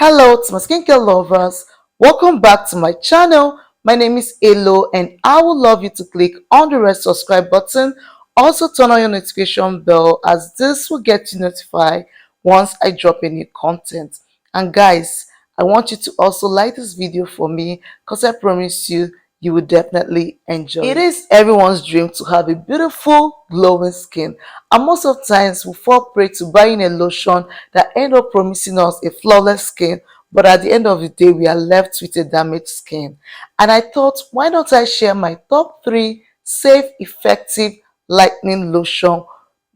Hello to my skincare lovers, welcome back to my channel. My name is Elo and I would love you to click on the red subscribe button. Also turn on your notification bell as this will get you notified once I drop a new content. And guys, I want you to also like this video for me because I promise you will definitely enjoy it. It is everyone's dream to have a beautiful glowing skin, and most of the times we fall prey to buying a lotion that end up promising us a flawless skin, but at the end of the day we are left with a damaged skin. And I thought, why not I share my top 3 safe, effective lightening lotion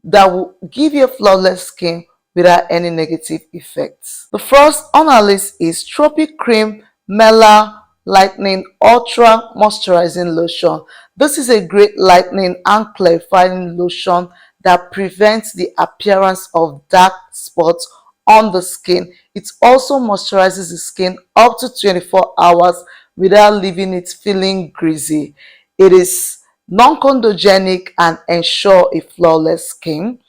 that will give you a flawless skin without any negative effects. The first on our list is Tropic Cream Mela Lightening Ultra Moisturizing Lotion. This is a great lightening and clarifying lotion that prevents the appearance of dark spots on the skin. It also moisturizes the skin up to 24 hours without leaving it feeling greasy. It is non-comedogenic and ensure a flawless skin.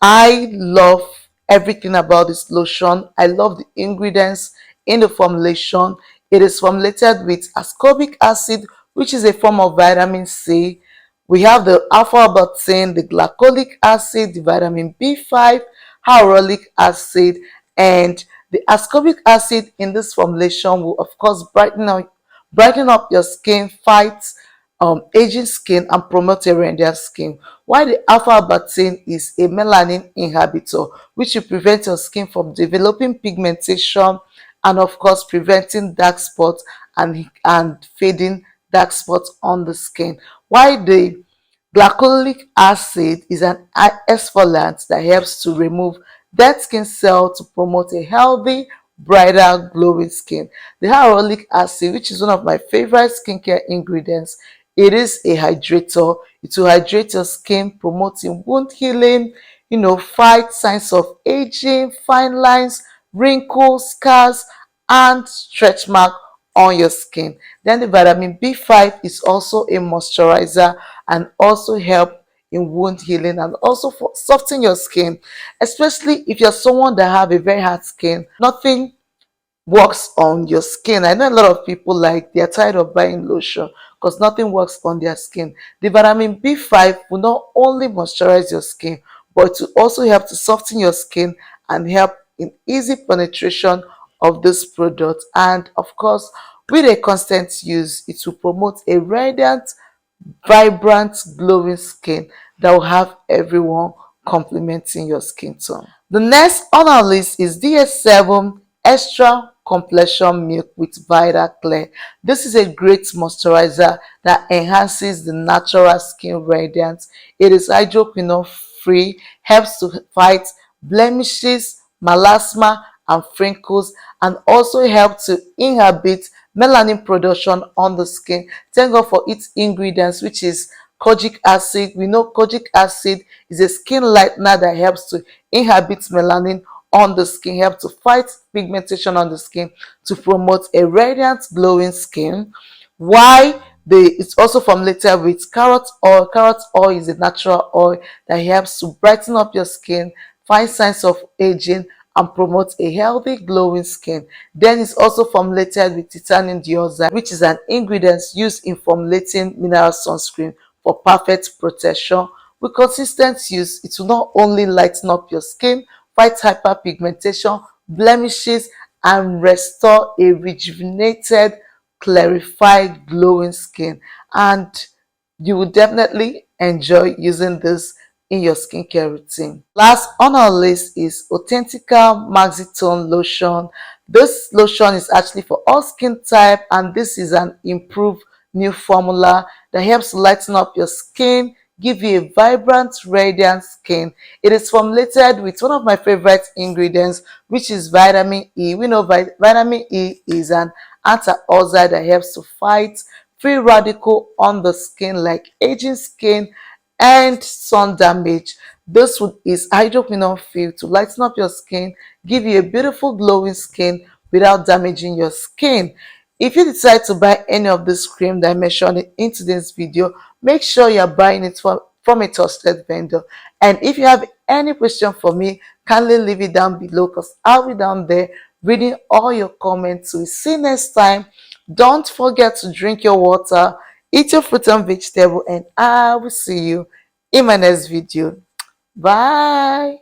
I love everything about this lotion. I love the ingredients in the formulation. It is formulated with ascorbic acid, which is a form of vitamin C. We have the alpha-arbutin, the glycolic acid, the vitamin B5, hyaluronic acid, and the ascorbic acid in this formulation will of course brighten up your skin, fight aging skin, and promote a radiant skin. While the alpha-arbutin is a melanin inhibitor, which will prevent your skin from developing pigmentation and of course preventing dark spots and fading dark spots on the skin. While the glycolic acid is an exfoliant that helps to remove dead skin cells to promote a healthy, brighter, glowing skin. The hyaluronic acid, which is one of my favorite skincare ingredients, it is a hydrator. It will hydrate your skin, promoting wound healing, fight signs of aging, fine lines, wrinkles, scars, and stretch mark on your skin. Then the vitamin B5 is also a moisturizer and also help in wound healing and also for soften your skin, especially if you're someone that have a very hard skin. Nothing works on your skin. I know a lot of people they're tired of buying lotion because nothing works on their skin. The vitamin B5 will not only moisturize your skin, but it will also help to soften your skin and help in easy penetration of this product. And of course, with a constant use, it will promote a radiant, vibrant, glowing skin that will have everyone complimenting your skin tone. The next on our list is DS7 Extra Complexion Milk with Vita Clear. This is a great moisturizer that enhances the natural skin radiance. It is hydroquinone free, helps to fight blemishes, melasma, and wrinkles, and also helps to inhibit melanin production on the skin. Thank God for its ingredients, which is kojic acid. We know kojic acid is a skin lightener that helps to inhibit melanin on the skin, help to fight pigmentation on the skin, to promote a radiant, glowing skin. Why? It's also formulated with carrot oil. Carrot oil is a natural oil that helps to brighten up your skin, find signs of aging, and promote a healthy, glowing skin. Then it's also formulated with titanium dioxide, which is an ingredient used in formulating mineral sunscreen for perfect protection. With consistent use, it will not only lighten up your skin, fight hyperpigmentation, blemishes, and restore a rejuvenated, clarified, glowing skin. And you will definitely enjoy using this in your skincare routine. Last on our list is Authentica Maxitone Lotion. This lotion is actually for all skin type, and this is an improved new formula that helps to lighten up your skin, give you a vibrant, radiant skin. It is formulated with one of my favorite ingredients, which is vitamin E. We know vitamin E is an antioxidant that helps to fight free radical on the skin like aging skin and sun damage. This is hydroquinone free to lighten up your skin, give you a beautiful glowing skin without damaging your skin. If you decide to buy any of this cream that I mentioned in today's video, make sure you're buying it from a trusted vendor. And if you have any question for me, kindly leave it down below because I'll be down there reading all your comments. So we see you next time. Don't forget to drink your water, eat your fruit and vegetable, and I will see you in my next video. Bye.